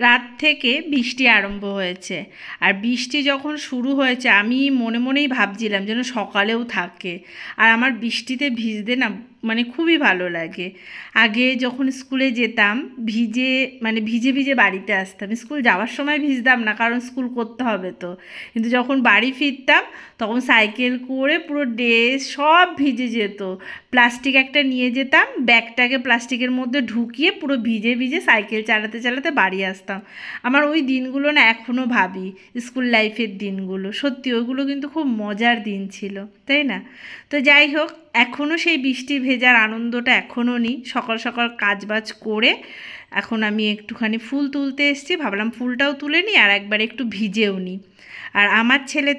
রাত থেকে বৃষ্টি আরম্ভ হয়েছে। আর বৃষ্টি যখন শুরু হয়েছে আমি মনে মনেই ভাবছিলাম যেন সকালেও থাকে। আর আমার বৃষ্টিতে ভিজতে না মানে খুবই ভালো লাগে। আগে যখন স্কুলে যেতাম ভিজে ভিজে ভিজে বাড়িতে আসতাম। স্কুল যাওয়ার সময় ভিজতাম না, কারণ স্কুল করতে হবে তো। কিন্তু যখন বাড়ি ফিরতাম তখন সাইকেল করে পুরো ড্রেস সব ভিজে যেত। প্লাস্টিক একটা নিয়ে যেতাম, ব্যাগটাকে প্লাস্টিকের মধ্যে ঢুকিয়ে পুরো ভিজে ভিজে সাইকেল চালাতে চালাতে বাড়ি আসতাম। আমার ওই দিনগুলো না এখনও ভাবি, স্কুল লাইফের দিনগুলো সত্যি ওইগুলো কিন্তু খুব মজার দিন ছিল, তাই না? তো যাই হোক, এখনও সেই বৃষ্টি ভেজার আনন্দটা এখনও নিই। সকাল সকাল কাজবাজ করে এখন আমি একটুখানি ফুল তুলতে এসেছি, ভাবলাম ফুলটাও তুলে নিই আর একবার একটু ভিজেও নিই। আর আমার ছেলে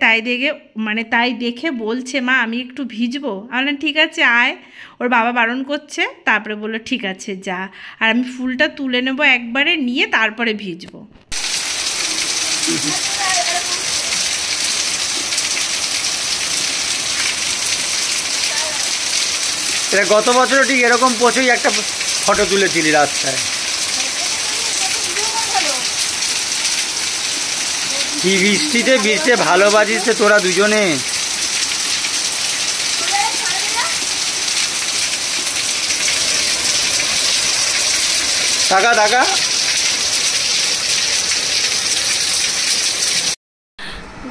তাই দেখে বলছে, মা আমি একটু ভিজবো। আমি বললাম ঠিক আছে আয়। ওর বাবা বারণ করছে, তারপরে বললো ঠিক আছে যা। আর আমি ফুলটা তুলে নেবো একবারে, নিয়ে তারপরে ভিজবো। এটা গত বছর ঠিক এরকম পচেই একটা ফটো তুলেছিলি রাস্তায়। কি বৃষ্টিতে ভিজতে ভালোবাসিস তোরা দুজনে। টাকা টাকা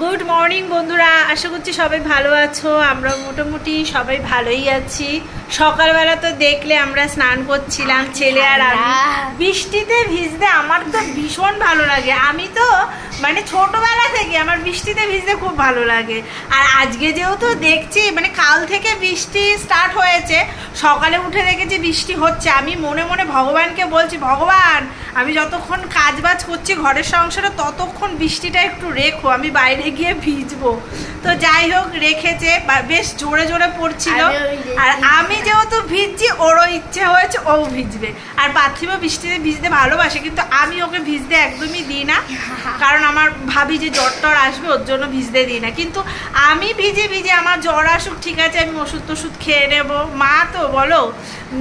গুড মর্নিং বন্ধুরা, আশা করছি সবাই ভালো আছো। আমরা মোটামুটি সবাই ভালোই আছি। সকালবেলা তো দেখলে আমরা স্নান করছিলাম, ছেলে আর আমি। বৃষ্টিতে ভিজতে আমার তো ভীষণ ভালো লাগে। আমি তো ছোটবেলা থেকে আমার বৃষ্টিতে ভিজতে খুব ভালো লাগে। আর আজকে যেহেতু দেখছি কাল থেকে বৃষ্টি স্টার্ট হয়েছে, সকালে উঠে দেখেছি বৃষ্টি হচ্ছে। আমি মনে মনে ভগবানকে বলছি, ভগবান আমি যতক্ষণ কাজবাজ করছি ঘরের সংসারে ততক্ষণ বৃষ্টিটা একটু রেখো, আমি বাইরে গিয়ে ভিজবো। তো যাই হোক রেখেছে, বেশ জোরে জোরে পড়ছিল। আর আমি যেহেতু ভিজছি ওরও ইচ্ছে হয়েছে ও ভিজবে। আর পার্থিবও বৃষ্টিতে ভিজতে ভালোবাসে, কিন্তু আমি ওকে ভিজতে একদমই দিই না, কারণ আমার ভাবি যে জ্বর টর আসবে ওর জন্য ভিজতে দিই না। কিন্তু আমি ভিজে ভিজে আমার জ্বর আসুক ঠিক আছে, আমি ওষুধ টষুধ খেয়ে নেবো। মা তো বলো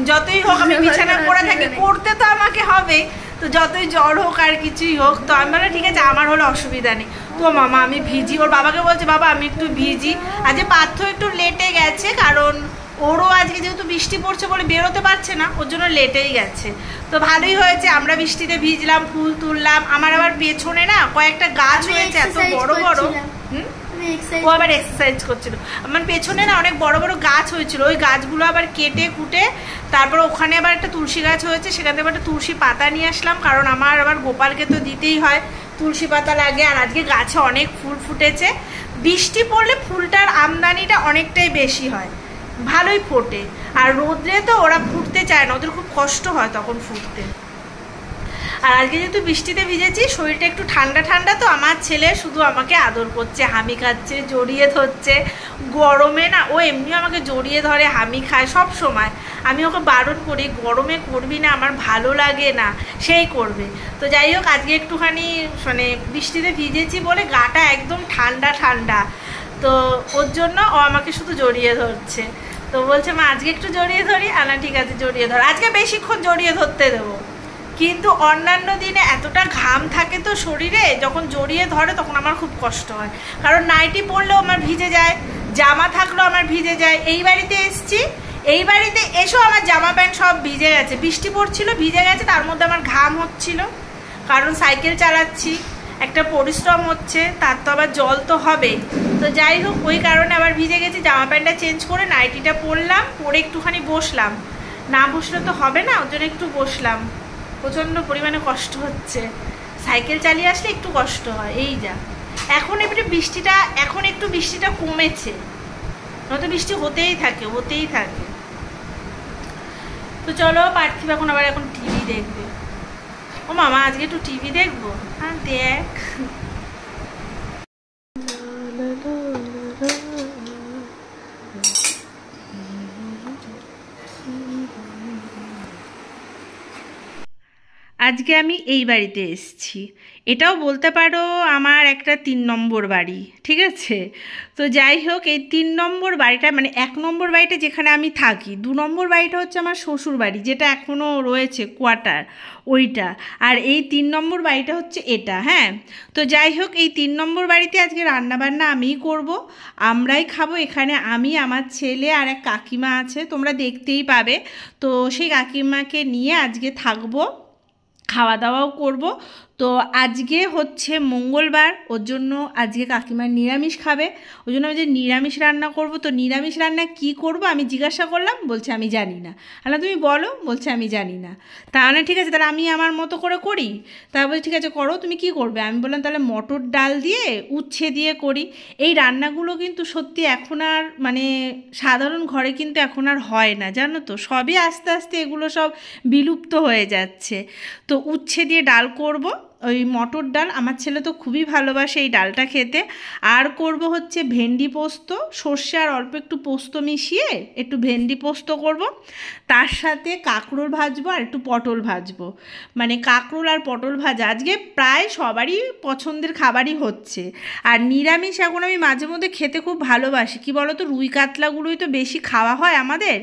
যতই হোক আমি বিছানা পড়ে থাকি, করতে তো আমাকে হবে। তো যতই জ্বর হোক আর কিছুই হোক, তো আমি বললাম ঠিক আছে আমার হলে অসুবিধা নেই। তো মামা আমি ভিজি, ওর বাবাকে বলছে বাবা আমি একটু ভিজি। আজকে পার্থ একটু লেটে গেছে, কারণ ওরও আজকে যেহেতু বৃষ্টি পড়ছে বলে বেরোতে পারছে না, ওর জন্য লেটেই গেছে। তো ভালোই হয়েছে, আমরা বৃষ্টিতে ভিজলাম, ফুল তুললাম। আমার আবার পেছনে না কয়েকটা গাছ হয়েছে এত বড় বড়। ও আবার এক্সারসাইজ করছিল। আমার পেছনে না অনেক বড় বড় গাছ হয়েছিল, ওই গাছগুলো আবার কেটে কুটে তারপর ওখানে আবার একটা তুলসী গাছ হয়েছে, সেখান থেকে একটা তুলসী পাতা নিয়ে আসলাম, কারণ আমার আবার গোপালকে তো দিতেই হয়, তুলসী পাতা লাগে। আর আজকে গাছে অনেক ফুল ফুটেছে। বৃষ্টি পড়লে ফুলটার আমদানিটা অনেকটাই বেশি হয়, ভালোই ফোটে। আর রোদ্রে তো ওরা ফুটতে চায় না, ওদের খুব কষ্ট হয় তখন ফুটতে। আর আজকে যেহেতু বৃষ্টিতে ভিজেছি, শরীরটা একটু ঠান্ডা ঠান্ডা, তো আমার ছেলে শুধু আমাকে আদর করছে, হামি খাচ্ছে, জড়িয়ে ধরছে। গরমে না ও এমনিও আমাকে জড়িয়ে ধরে, হামি খায় সব সময়। আমি ওকে বারণ করি গরমে করবি না, আমার ভালো লাগে না, সেই করবে। তো যাই হোক আজকে একটুখানি বৃষ্টিতে ভিজেছি বলে গাটা একদম ঠান্ডা ঠান্ডা, তো ওর জন্য ও আমাকে শুধু জড়িয়ে ধরছে। তো বলছে মা আজকে একটু জড়িয়ে ধরি। আনা ঠিক আছে জড়িয়ে ধর, আজকে বেশিক্ষণ জড়িয়ে ধরতে দেবো। কিন্তু অন্যান্য দিনে এতটা ঘাম থাকে তো শরীরে, যখন জড়িয়ে ধরে তখন আমার খুব কষ্ট হয়, কারণ নাইটি পরলেও আমার ভিজে যায়, জামা থাকলেও আমার ভিজে যায়। এই বাড়িতে এসছি, এই বাড়িতে এসেও আমার জামা প্যান্ট সব ভিজে গেছে, বৃষ্টি পড়ছিল ভিজে গেছে, তার মধ্যে আমার ঘাম হচ্ছিল, কারণ সাইকেল চালাচ্ছি, একটা পরিশ্রম হচ্ছে, তার তো আবার জল তো হবে। তো যাই হোক ওই কারণে আবার ভিজে গেছি। জামা প্যান্টটা চেঞ্জ করে নাইটিটা পরলাম, পরে একটুখানি বসলাম, না বসলে তো হবে না, ওর জন্য একটু বসলাম। প্রচণ্ড পরিমাণে কষ্ট হচ্ছে, সাইকেল চালিয়ে আসলে একটু কষ্ট হয়। এই যা এখন একটু বৃষ্টিটা কমেছে, নয়তো বৃষ্টি হতেই থাকে হতেই থাকে। তো চলো পার্থিব এখন টিভি দেখবে। ও মামা আজকে একটু টিভি দেখবো। হ্যাঁ দেখ। আজকে আমি এই বাড়িতে এসেছি, এটাও বলতে পারো আমার একটা 3 নম্বর বাড়ি, ঠিক আছে। তো যাই হোক, এই 3 নম্বর বাড়িটা মানে 1 নম্বর বাড়িটা যেখানে আমি থাকি, 2 নম্বর বাড়িটা হচ্ছে আমার শ্বশুর বাড়ি, যেটা এখনও রয়েছে কোয়ার্টার ওইটা, আর এই 3 নম্বর বাড়িটা হচ্ছে এটা। হ্যাঁ, তো যাই হোক, এই 3 নম্বর বাড়িতে আজকে রান্নাবান্না আমিই করব, আমরাই খাবো। এখানে আমি, আমার ছেলে আর এক কাকিমা আছে, তোমরা দেখতেই পাবে। তো সেই কাকিমাকে নিয়ে আজকে থাকবো, খাওয়া দাওয়াও করব। তো আজকে হচ্ছে মঙ্গলবার, ওর জন্য আজকে কাকিমা নিরামিষ খাবে, ওই জন্য আমি যে নিরামিষ রান্না করব। তো নিরামিষ রান্না কি করব আমি জিজ্ঞাসা করলাম, বলছে আমি জানি না। আল্লাহ তুমি বলো, বলছে আমি জানি না। তাহলে ঠিক আছে, তাহলে আমি আমার মতো করে করি। তারপর বলছি ঠিক আছে করো, তুমি কি করবে? আমি বললাম তাহলে মটর ডাল দিয়ে উচ্ছে দিয়ে করি। এই রান্নাগুলো কিন্তু সত্যি এখন আর মানে সাধারণ ঘরে কিন্তু এখন আর হয় না, জানো তো, সবই আস্তে আস্তে এগুলো সব বিলুপ্ত হয়ে যাচ্ছে। তো উচ্ছে দিয়ে ডাল করব, ওই মটর ডাল, আমার ছেলে তো খুবই ভালোবাসে এই ডালটা খেতে। আর করব হচ্ছে ভেন্ডি পোস্ত, সর্ষে আর অল্প একটু পোস্ত মিশিয়ে একটু ভেন্ডি পোস্ত করব। তার সাথে কাঁকরোল ভাজবো আর একটু পটল ভাজবো। মানে কাঁকরোল আর পটল ভাজা আজকে প্রায় সবারই পছন্দের খাবারই হচ্ছে। আর নিরামিষ এখন আমি মাঝে মধ্যে খেতে খুব ভালোবাসি, কি বলো তো, রুই কাতলাগুলোই তো বেশি খাওয়া হয় আমাদের।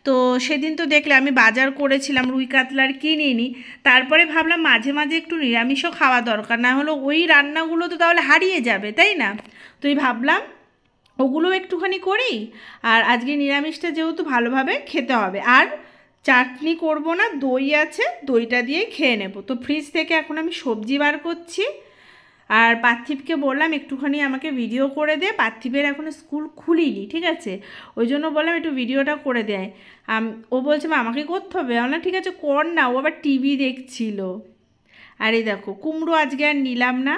তো সেদিন তো দেখলে আমি বাজার করেছিলাম, রুই কাতলার কিনিনি। তারপরে ভাবলাম মাঝে মাঝে একটু নিরামিষও খাওয়া দরকার, না হলে ওই রান্নাগুলো তো তাহলে হারিয়ে যাবে, তাই না? তো এই ভাবলাম ওগুলো একটুখানি করি। আর আজকে নিরামিষটা যেহেতু ভালোভাবে খেতে হবে, আর চাটনি করব না, দই আছে, দইটা দিয়েই খেয়ে নেব। তো ফ্রিজ থেকে এখন আমি সবজি বার করছি। আর পার্থিবকে বললাম একটুখানি আমাকে ভিডিও করে দে, পার্থিবের এখনও স্কুল খুলিনি, ঠিক আছে, ওই জন্য বললাম একটু ভিডিওটা করে দেয়। ও বলছে মা আমাকে করতে হবে, না ঠিক আছে কর না, ও আবার টিভি দেখছিল। আর এই দেখো কুমড়ো আজকে আর নিলাম না,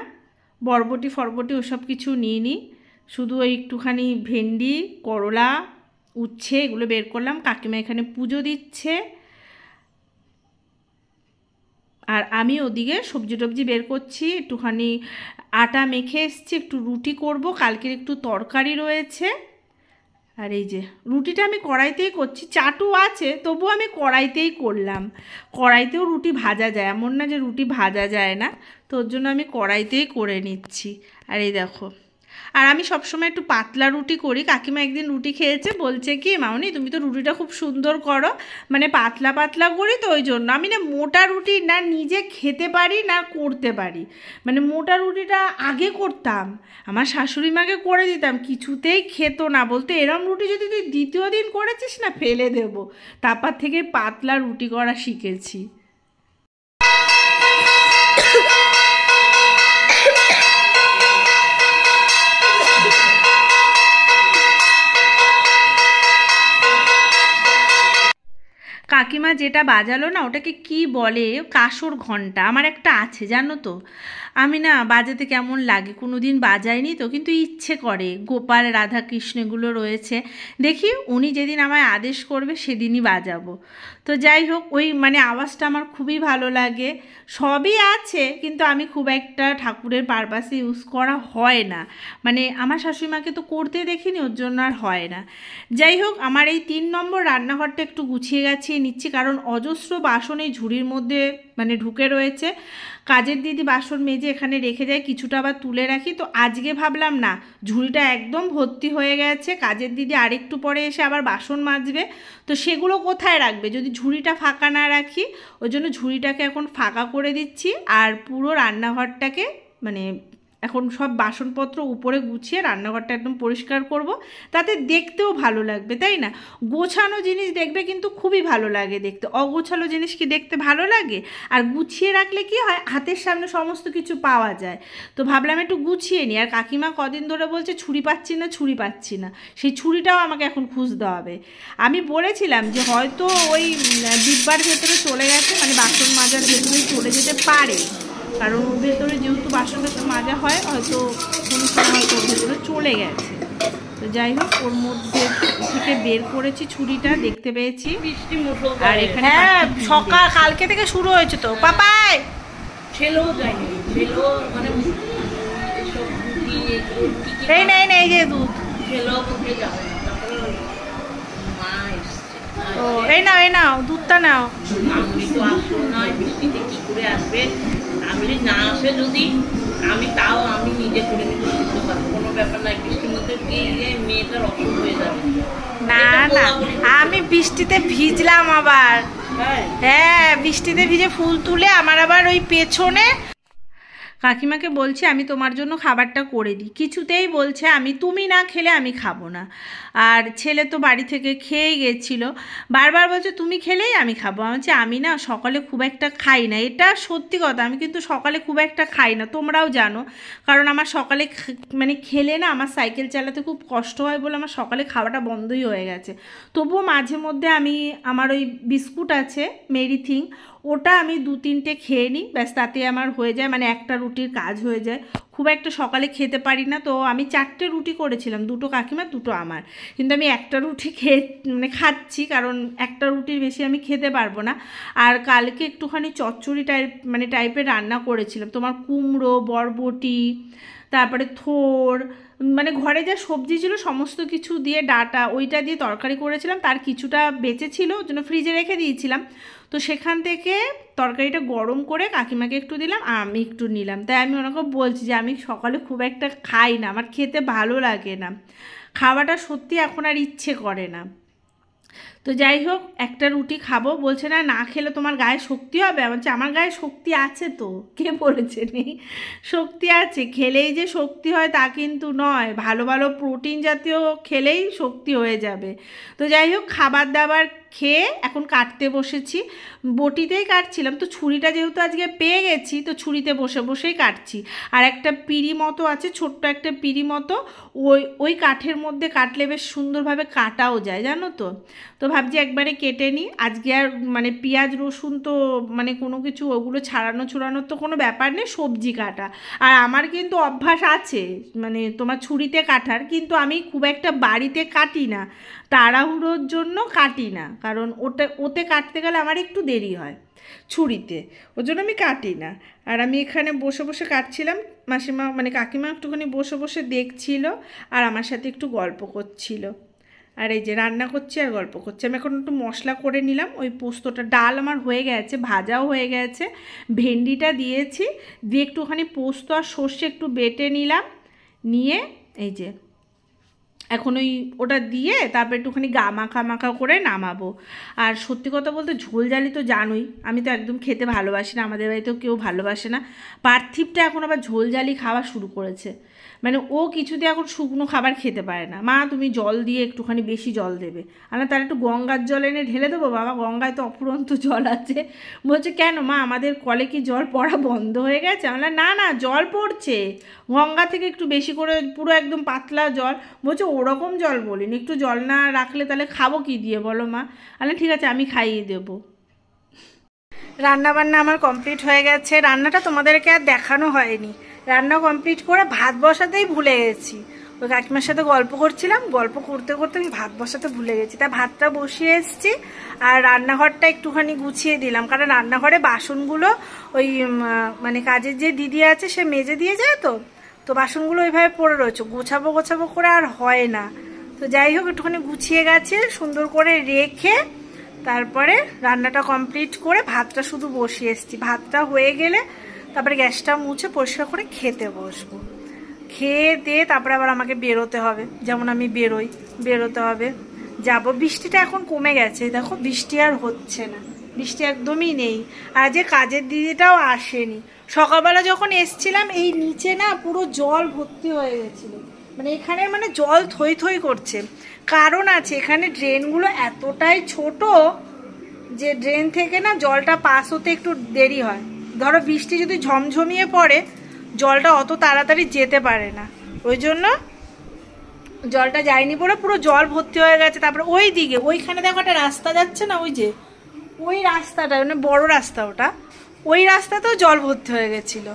বরবটি ফরবটি ওসব কিছু নিইনি, শুধু ওই একটুখানি ভেন্ডি, করলা, উচ্ছে এগুলো বের করলাম। কাকিমা এখানে পুজো দিচ্ছে, আর আমি ওদিকে সবজি টবজি বের করছি। একটুখানি আটা মেখে এসছি, একটু রুটি করব, কালকের একটু তরকারি রয়েছে। আর এই যে রুটিটা আমি কড়াইতেই করছি, চাটু আছে তবুও আমি কড়াইতেই করলাম। কড়াইতেও রুটি ভাজা যায়, এমন না যে রুটি ভাজা যায় না, তো ওর জন্য আমি কড়াইতেই করে নিচ্ছি। আর এই দেখো, আর আমি সবসময় একটু পাতলা রুটি করি। কাকিমা একদিন রুটি খেয়েছে, বলছে কি মামনি তুমি তো রুটিটা খুব সুন্দর করো, মানে পাতলা পাতলা করি তো ওই জন্য। আমি না মোটা রুটি না নিজে খেতে পারি না করতে পারি, মানে মোটা রুটিটা আগে করতাম, আমার শাশুড়ি মাকে করে দিতাম, কিছুতেই খেত না, বলতে এরম রুটি যদি তুই দ্বিতীয় দিন করেছিস না ফেলে দেবো। তারপর থেকে পাতলা রুটি করা শিখেছি। কাকিমা যেটা বাজালো না ওটাকে কি বলে, কাসর ঘন্টা, আমার একটা আছে জানো তো। আমি না বাজাতে কেমন লাগে, কোনো দিন বাজাইনি তো, কিন্তু ইচ্ছে করে। গোপাল রাধা কৃষ্ণ এগুলো রয়েছে, দেখি উনি যেদিন আমায় আদেশ করবে সেদিনই বাজাবো। তো যাই হোক, ওই মানে আওয়াজটা আমার খুবই ভালো লাগে। সবই আছে কিন্তু আমি খুব একটা ঠাকুরের পারপাসে ইউজ করা হয় না, মানে আমার শাশুড়িমাকে তো করতে দেখিনি, ওর জন্য আর হয় না। যাই হোক, আমার এই 3 নম্বর রান্নাঘরটা একটু গুছিয়ে গাছিয়ে নিচ্ছি, কারণ অজস্র বাসন এই ঝুড়ির মধ্যে মানে ঢুকে রয়েছে। কাজের দিদি বাসন মেজে এখানে রেখে যায়, কিছুটা আবার তুলে রাখি। তো আজকে ভাবলাম না, ঝুড়িটা একদম ভর্তি হয়ে গেছে, কাজের দিদি আরেকটু পরে এসে আবার বাসন মাজবে, তো সেগুলো কোথায় রাখবে যদি ঝুড়িটা ফাঁকা না রাখি। ওই জন্য ঝুড়িটাকে এখন ফাঁকা করে দিচ্ছি, আর পুরো রান্নাঘরটাকে মানে এখন সব বাসনপত্র উপরে গুছিয়ে রান্নাঘরটা একদম পরিষ্কার করব, তাতে দেখতেও ভালো লাগবে, তাই না? গোছানো জিনিস দেখবে কিন্তু খুবই ভালো লাগে দেখতে, অগোছালো জিনিস কি দেখতে ভালো লাগে? আর গুছিয়ে রাখলে কি হয়, হাতের সামনে সমস্ত কিছু পাওয়া যায়। তো ভাবলাম একটু গুছিয়ে নিই। আর কাকিমা কদিন ধরে বলছে ছুরি পাচ্ছি না, ছুরি পাচ্ছি না, সেই ছুরিটাও আমাকে এখন খুঁজতে হবে। আমি বলেছিলাম যে হয়তো ওই ডিব্বার ভেতরে চলে গেছে, মানে বাসন মাজার ভেতরে চলে যেতে পারে, কারণ ওর ভেতরে যেহেতু বাসন টাসন মাজা হয়, হয়তো কোনো সময় হয়তো ওর ভেতরে চলে গেছে। তো যাই হোক, ওর মধ্যে থেকে বের করেছি ছুরিটা, দেখতে পেয়েছি। আর এখানে সকাল কালকে থেকে শুরু হয়েছে তো পাপাই ছেলেও যায়নি, ছেলেও মানে এই নেই নেই যে দুধ ছেলেও কোথায় যাবে না, তারপরে মা এসছে। ও এই নাও দুধটা নাও। আমি তো আসবো না, বৃষ্টিতে কি করে আসবে? আমি না আসে যদি আমি নিজে করে নিতে শিখতে পারবো, কোনো ব্যাপার নাই। বৃষ্টির মধ্যে গিয়ে মেয়েটার অসুখ হয়ে যাবে। না আমি বৃষ্টিতে ভিজলাম আবার। হ্যাঁ বৃষ্টিতে ভিজে ফুল তুলে আমার আবার ওই পেছনে কাকিমাকে বলছি আমি তোমার জন্য খাবারটা করে দিই, কিছুতেই বলছে তুমি না খেলে আমি খাবো না। আর ছেলে তো বাড়ি থেকে খেয়েই গেছিলো, বারবার বলছে তুমি খেলেই আমি খাবো। আমি বলছি আমি না সকালে খুব একটা খাই না, এটা সত্যি কথা, আমি কিন্তু সকালে খুব একটা খাই না, তোমরাও জানো। কারণ আমার সকালে মানে খেলে না আমার সাইকেল চালাতে খুব কষ্ট হয় বলে আমার সকালে খাওয়াটা বন্ধই হয়ে গেছে। তবুও মাঝে মধ্যে আমি আমার ওই বিস্কুট আছে মেরিথিং, ওটা আমি 2-3টে খেয়ে নিই, ব্যাস তাতে আমার হয়ে যায়, মানে একটা রুটির কাজ হয়ে যায়। খুব একটা সকালে খেতে পারি না, তো আমি 4টে রুটি করেছিলাম, 2টো কাকিমার 2টো আমার, কিন্তু আমি একটা রুটি মানে খাচ্ছি, কারণ একটা রুটির বেশি আমি খেতে পারবো না। আর কালকে একটুখানি চচ্চড়ি টাইপের রান্না করেছিলাম, তোমার কুমড়ো, বরবটি, তারপরে থোড়, মানে ঘরে যা সবজি ছিল সমস্ত কিছু দিয়ে ডাটা ওইটা দিয়ে তরকারি করেছিলাম, তার কিছুটা বেঁচে ছিল ওই জন্য ফ্রিজে রেখে দিয়েছিলাম। তো সেখান থেকে তরকারিটা গরম করে কাকিমাকে একটু দিলাম আর আমি একটু নিলাম। তাই আমি ওনাকে বলছি যে আমি সকালে খুব একটা খাই না, আমার খেতে ভালো লাগে না, খাওয়াটা সত্যি এখন আর ইচ্ছে করে না। তো যাই হোক একটা রুটি খাবো, বলছে না খেলে তোমার গায়ে শক্তি হবে। বলছে আমার গায়ে শক্তি আছে, তো কে বলেছে নেই, শক্তি আছে, খেলেই যে শক্তি হয় তা কিন্তু নয়, ভালো ভালো প্রোটিন জাতীয় খেলেই শক্তি হয়ে যাবে। তো যাই হোক খাবার দাবার খেয়ে এখন কাটতে বসেছি, বটিতেই কাটছিলাম, তো ছুরিটা যেহেতু আজকে পেয়ে গেছি তো ছুরিতে বসেই কাটছি। আর একটা পিঁড়ি মতো আছে, ছোট্ট একটা পিঁড়ি মতো, ওই কাঠের মধ্যে কাটলে বেশ সুন্দরভাবে কাটাও যায় জানো তো। তো ভাবছি একবারে কেটে নিই আজকে। আর মানে পেঁয়াজ রসুন তো মানে কোনো কিছু ওগুলো ছড়ানোর তো কোনো ব্যাপার নেই, সবজি কাটা। আর আমার কিন্তু অভ্যাস আছে মানে তোমার ছুরিতে কাটার, কিন্তু আমি খুব একটা বাড়িতে কাটি না, তাড়াহুড়োর জন্য কাটি না, কারণ ওতে কাটতে গেলে আমার একটু দেরি হয় ছুরিতে, ওর জন্য আমি কাটি না। আর আমি এখানে বসে কাটছিলাম, মাসিমা মানে কাকিমা একটুখানি বসে দেখছিল আর আমার সাথে একটু গল্প করছিল। আর এই যে রান্না করছি আর গল্প করছি। আমি এখন একটু মশলা করে নিলাম, ওই পোস্তটা, ডাল আমার হয়ে গেছে, ভাজাও হয়ে গেছে, ভেন্ডিটা দিয়েছি, দিয়ে একটুখানি পোস্ত আর সর্ষে একটু বেটে নিলাম, নিয়ে এই যে এখন ওটা দিয়ে তারপর একটুখানি মাখা করে নামাবো। আর সত্যি কথা বলতে ঝোল জালি তো জানোই আমি তো একদম খেতে ভালোবাসি না, আমাদের বাড়িতেও কেউ ভালোবাসে না। পার্থিবটা এখন আবার ঝোল জালি খাওয়া শুরু করেছে, মানে ও কিছুতে এখন শুকনো খাবার খেতে পারে না। মা তুমি জল দিয়ে একটুখানি বেশি জল দেবে, আর তার একটু গঙ্গার জল এনে ঢেলে দেবো। বাবা গঙ্গায় তো অফুরন্ত জল আছে। বলছে কেন মা আমাদের কলে কি জল পড়া বন্ধ হয়ে গেছে? আমরা না জল পড়ছে গঙ্গা থেকে একটু বেশি করে, পুরো একদম পাতলা জল। বলছে ওরকম জল বলিনি, একটু জল না রাখলে তাহলে খাবো কি দিয়ে বলো মা? আরে ঠিক আছে আমি খাইয়ে দেবো। রান্নাবান্না আমার কমপ্লিট হয়ে গেছে, রান্নাটা তোমাদেরকে আর দেখানো হয়নি। রান্না কমপ্লিট করে ভাত বসাতেই ভুলে গেছি, ওই কাকিমার সাথে গল্প করছিলাম, গল্প করতে করতে আমি ভাত বসাতে ভুলে গেছি। তাই ভাতটা বসিয়ে এসেছি আর রান্নাঘরটা একটুখানি গুছিয়ে দিলাম, কারণ রান্নাঘরে বাসনগুলো ওই মানে কাজের যে দিদি আছে সে মেজে দিয়ে যায়, তো বাসনগুলো ওইভাবে পড়ে রয়েছে, গোছাবো করে আর হয় না। তো যাই হোক একটুখানি গুছিয়ে গেছে, সুন্দর করে রেখে তারপরে রান্নাটা কমপ্লিট করে ভাতটা শুধু বসিয়ে এসেছি। ভাতটা হয়ে গেলে তারপরে গ্যাসটা মুছে পরিষ্কার করে খেতে বসবো। খেয়ে দিয়ে তারপরে আবার আমাকে বেরোতে হবে, যেমন আমি বেরোতে হবে, যাব। বৃষ্টিটা এখন কমে গেছে, দেখো বৃষ্টি আর হচ্ছে না, বৃষ্টি একদমই নেই। আর যে কাজের দিদিটাও আসেনি। সকালবেলা যখন এসছিলাম এই নিচে না পুরো জল ভর্তি হয়ে গেছিলো, মানে এখানে মানে জল থই করছে। কারণ আছে এখানে ড্রেনগুলো এতটাই ছোট যে ড্রেন থেকে না জলটা পাস হতে একটু দেরি হয়। ধরো বৃষ্টি যদি ঝমঝমিয়ে পড়ে জলটা অত তাড়াতাড়ি যেতে পারে না, ওই জন্য জলটা যায়নি পড়ে পুরো জল ভর্তি হয়ে গেছে। তারপরে ওই দিকে ওইখানে দেখো একটা রাস্তা যাচ্ছে না, ওই যে ওই রাস্তাটা মানে বড় রাস্তা, ওটা ওই রাস্তাতেও জল ভর্তি হয়ে গেছিলো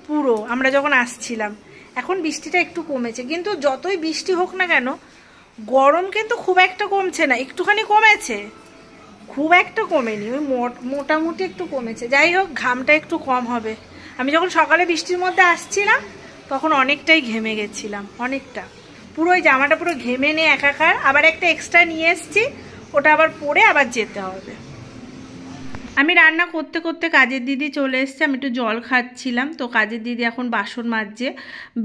পুরো আমরা যখন আসছিলাম। এখন বৃষ্টিটা একটু কমেছে, কিন্তু যতই বৃষ্টি হোক না কেন গরম কিন্তু খুব একটা কমছে না, একটুখানি কমেছে, খুব একটা কমেনি, ওই মোটামুটি একটু কমেছে। যাই হোক ঘামটা একটু কম হবে। আমি যখন সকালে বৃষ্টির মধ্যে আসছিলাম তখন অনেকটাই ঘেমে গেছিলাম, অনেকটা, পুরো ওই জামাটা পুরো ঘেমে নিয়ে একাকার। আবার একটা এক্সট্রা নিয়ে এসছি, ওটা আবার পরে আবার যেতে হবে। আমি রান্না করতে করতে কাজের দিদি চলে এসছে, আমি একটু জল খাচ্ছিলাম। তো কাজের দিদি এখন বাসন মাজছে,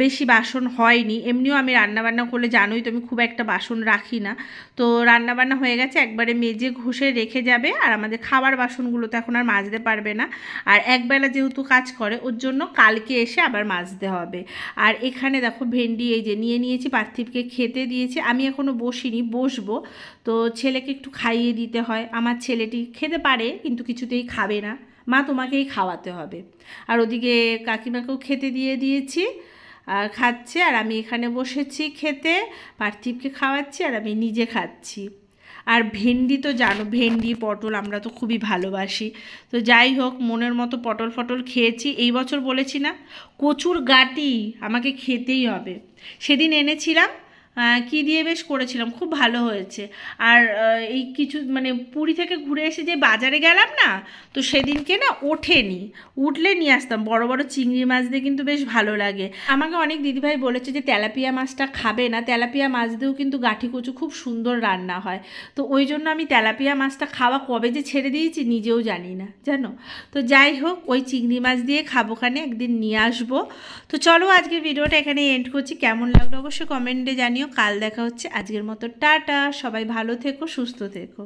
বেশি বাসন হয়নি। এমনিও আমি রান্নাবান্না করলে জানোই তো আমি খুব একটা বাসন রাখি না। তো রান্নাবান্না হয়ে গেছে, একবারে মেজে ঘষে রেখে যাবে। আর আমাদের খাবার বাসনগুলো তো এখন আর মাজতে পারবে না, আর একবেলা যেহেতু কাজ করে ওর জন্য কালকে এসে আবার মাজতে হবে। আর এখানে দেখো ভেন্ডি এই যে নিয়ে নিয়েছি, পার্থিবকে খেতে দিয়েছি। আমি এখনও বসিনি, বসবো। তো ছেলেকে একটু খাইয়ে দিতে হয়। আমার ছেলেটি খেতে পারে কিন্তু কিছুতেই খাবে না, মা তোমাকেই খাওয়াতে হবে। আর ওদিকে কাকিমাকেও খেতে দিয়ে দিয়েছি, আর খাচ্ছে। আর আমি এখানে বসেছি খেতে, পার্থিবকে খাওয়াচ্ছি আর আমি নিজে খাচ্ছি। আর ভেন্ডি তো জানো, ভেন্ডি পটল আমরা তো খুবই ভালোবাসি। তো যাই হোক, মনের মতো পটল ফটল খেয়েছি। এই বছর বলেছি না কচুর গাটি আমাকে খেতেই হবে। সেদিন এনেছিলাম, কী দিয়ে বেশ করেছিলাম, খুব ভালো হয়েছে। আর এই কিছু মানে পুরী থেকে ঘুরে এসে যে বাজারে গেলাম না, তো সেদিনকে না ওঠেনি, উঠলে নিয়ে আসতাম। বড় বড় চিংড়ি মাছ দিয়ে কিন্তু বেশ ভালো লাগে। আমাকে অনেক দিদিভাই বলেছে যে তেলাপিয়া মাছটা খাবে না, তেলাপিয়া মাছ দিয়েও কিন্তু গাঠি কচু খুব সুন্দর রান্না হয়। তো ওই জন্য আমি তেলাপিয়া মাছটা খাওয়া কবে যে ছেড়ে দিয়েছি নিজেও জানি না, জানো। তো যাই হোক, ওই চিংড়ি মাছ দিয়ে খাবো, খানে একদিন নিয়ে আসবো। তো চলো আজকের ভিডিওটা এখানে এন্ড করছি। কেমন লাগলো অবশ্যই কমেন্টে জানিও। কাল দেখা হচ্ছে। আজকের মতো টাটা, সবাই ভালো থেকো, সুস্থ থেকো।